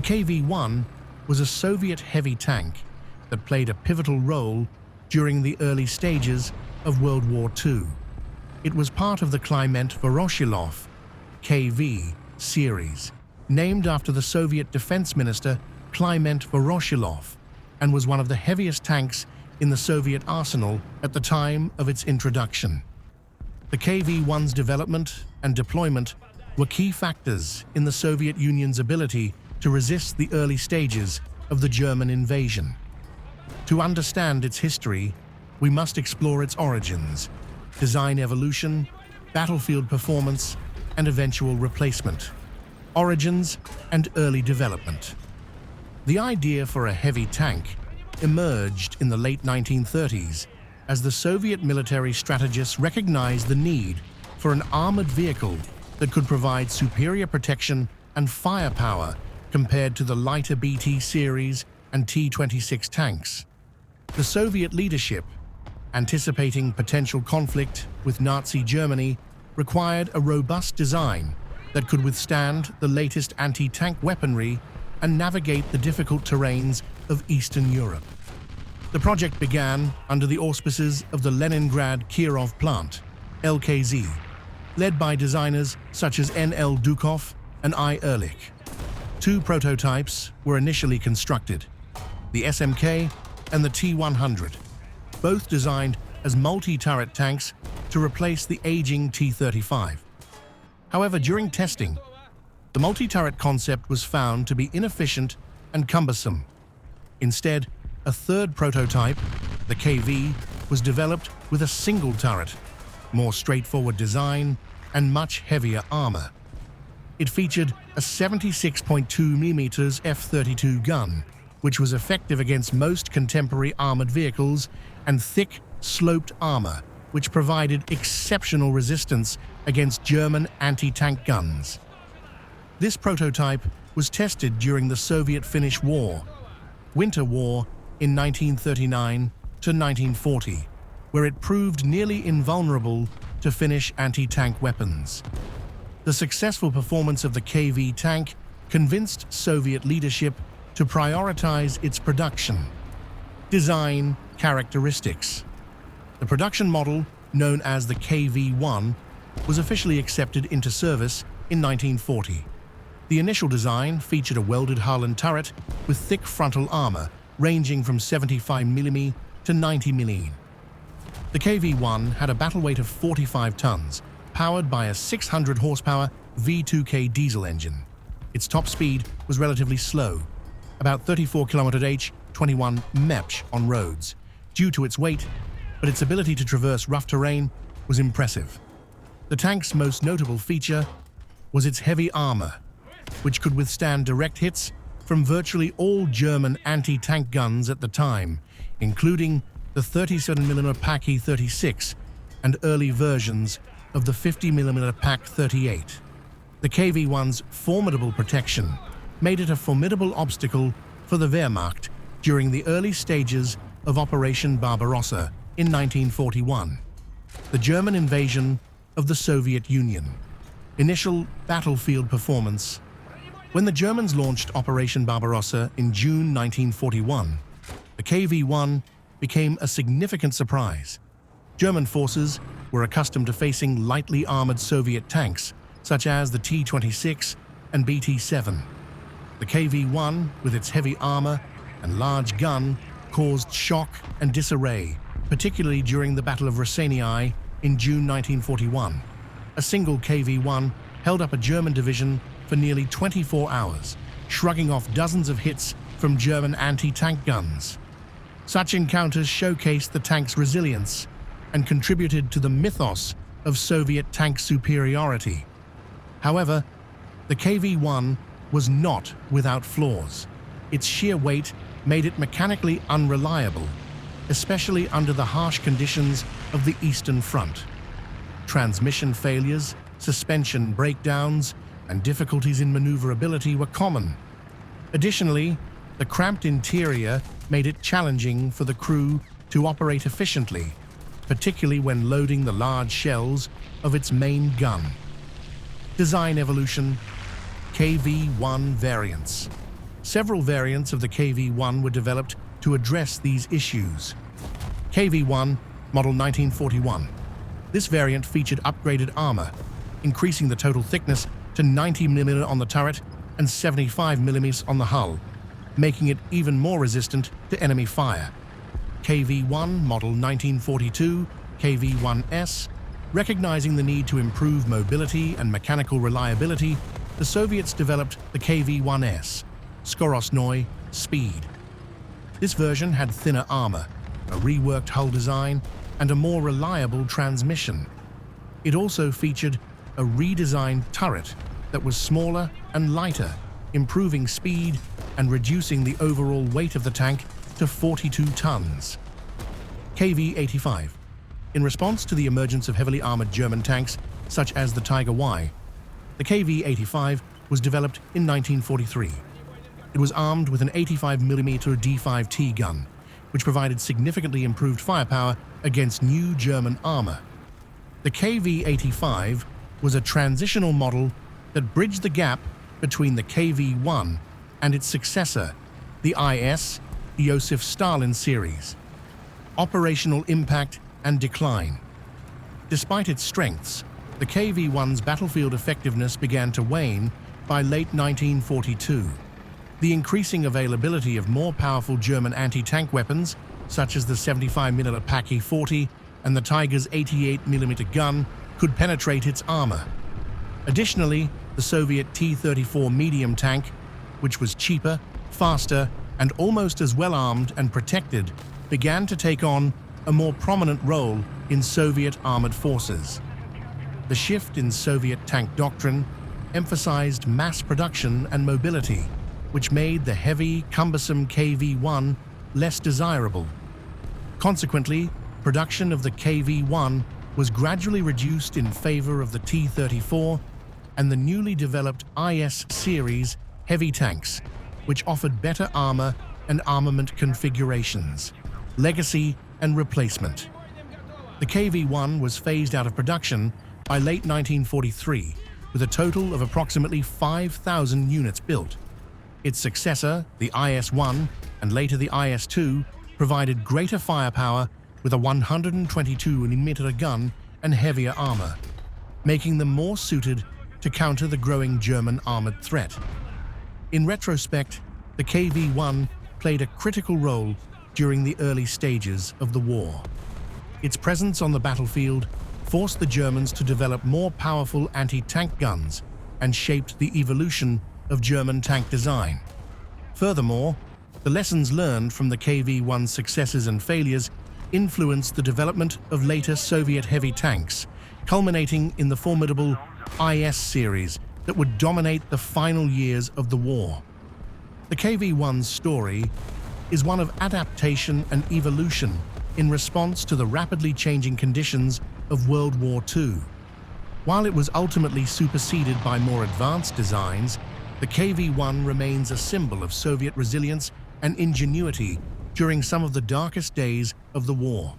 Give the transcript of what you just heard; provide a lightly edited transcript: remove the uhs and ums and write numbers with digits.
KV-1 was a Soviet heavy tank that played a pivotal role during the early stages of World War II. It was part of the Kliment-Voroshilov KV series, named after the Soviet defense minister Kliment Voroshilov, and was one of the heaviest tanks in the Soviet arsenal at the time of its introduction. The KV-1's development and deployment were key factors in the Soviet Union's ability to resist the early stages of the German invasion. To understand its history, we must explore its origins, design evolution, battlefield performance, and eventual replacement. Origins and early development. The idea for a heavy tank emerged in the late 1930s as the Soviet military strategists recognized the need for an armored vehicle that could provide superior protection and firepower compared to the lighter BT series and T-26 tanks. The Soviet leadership, anticipating potential conflict with Nazi Germany, required a robust design that could withstand the latest anti-tank weaponry and navigate the difficult terrains of Eastern Europe. The project began under the auspices of the Leningrad Kirov plant, LKZ, led by designers such as N.L. Dukov and I. Ehrlich. Two prototypes were initially constructed, the SMK and the T-100, both designed as multi-turret tanks to replace the aging T-35. However, during testing, the multi-turret concept was found to be inefficient and cumbersome. Instead, a third prototype, the KV, was developed with a single turret, more straightforward design, and much heavier armor. It featured a 76.2mm F-32 gun, which was effective against most contemporary armored vehicles, and thick, sloped armor, which provided exceptional resistance against German anti-tank guns. This prototype was tested during the Soviet-Finnish War, Winter War, in 1939 to 1940, where it proved nearly invulnerable to Finnish anti-tank weapons. The successful performance of the KV tank convinced Soviet leadership to prioritize its production. Design characteristics. The production model, known as the KV-1, was officially accepted into service in 1940. The initial design featured a welded hull and turret with thick frontal armor ranging from 75mm to 90mm. The KV-1 had a battle weight of 45 tons, powered by a 600 horsepower V2K diesel engine. Its top speed was relatively slow, about 34 km/h, 21 mph on roads, due to its weight, but its ability to traverse rough terrain was impressive. The tank's most notable feature was its heavy armor, which could withstand direct hits from virtually all German anti-tank guns at the time, including the 37mm PaK-36 and early versions of the 50mm PaK-38. The KV-1's formidable protection made it a formidable obstacle for the Wehrmacht during the early stages of Operation Barbarossa in 1941, the German invasion of the Soviet Union. Initial battlefield performance. When the Germans launched Operation Barbarossa in June 1941, the KV-1 became a significant surprise. German forces were accustomed to facing lightly armored Soviet tanks, such as the T-26 and BT-7. The KV-1, with its heavy armor and large gun, caused shock and disarray, particularly during the Battle of Rossini in June 1941. A single KV-1 held up a German division for nearly 24 hours, shrugging off dozens of hits from German anti-tank guns. Such encounters showcased the tank's resilience and contributed to the mythos of Soviet tank superiority. However, the KV-1 was not without flaws. Its sheer weight made it mechanically unreliable, especially under the harsh conditions of the Eastern Front. Transmission failures, suspension breakdowns, and difficulties in maneuverability were common. Additionally, the cramped interior made it challenging for the crew to operate efficiently, particularly when loading the large shells of its main gun. Design evolution. KV-1 variants. Several variants of the KV-1 were developed to address these issues. KV-1, model 1941. This variant featured upgraded armor, increasing the total thickness to 90 mm on the turret and 75 mm on the hull, making it even more resistant to enemy fire. KV-1, model 1942, KV-1S. Recognizing the need to improve mobility and mechanical reliability, the Soviets developed the KV-1S, Skorostnoy Speed. This version had thinner armor, a reworked hull design, and a more reliable transmission. It also featured a redesigned turret that was smaller and lighter, improving speed and reducing the overall weight of the tank to 42 tons. KV-85. In response to the emergence of heavily armored German tanks such as the Tiger Y, the KV-85 was developed in 1943. It was armed with an 85mm D5T gun, which provided significantly improved firepower against new German armor. The KV-85 was a transitional model that bridged the gap between the KV-1 and its successor, the IS, Iosif Stalin series. Operational impact and decline. Despite its strengths, the KV-1's battlefield effectiveness began to wane by late 1942. The increasing availability of more powerful German anti-tank weapons, such as the 75mm Paki-40 and the Tiger's 88mm gun, could penetrate its armor. Additionally, the Soviet T-34 medium tank, which was cheaper, faster, and almost as well armed and protected, began to take on a more prominent role in Soviet armored forces. The shift in Soviet tank doctrine emphasized mass production and mobility, which made the heavy, cumbersome KV-1 less desirable. Consequently, production of the KV-1 was gradually reduced in favor of the T-34 and the newly developed IS series heavy tanks, which offered better armor and armament configurations. Legacy and replacement. The KV-1 was phased out of production by late 1943, with a total of approximately 5,000 units built. Its successor, the IS-1, and later the IS-2, provided greater firepower with a 122mm gun and heavier armor, making them more suited to counter the growing German armored threat. In retrospect, the KV-1 played a critical role during the early stages of the war. Its presence on the battlefield forced the Germans to develop more powerful anti-tank guns and shaped the evolution of German tank design. Furthermore, the lessons learned from the KV-1's successes and failures influenced the development of later Soviet heavy tanks, culminating in the formidable IS series that would dominate the final years of the war. The KV-1's story is one of adaptation and evolution in response to the rapidly changing conditions of World War II. While it was ultimately superseded by more advanced designs, the KV-1 remains a symbol of Soviet resilience and ingenuity during some of the darkest days of the war.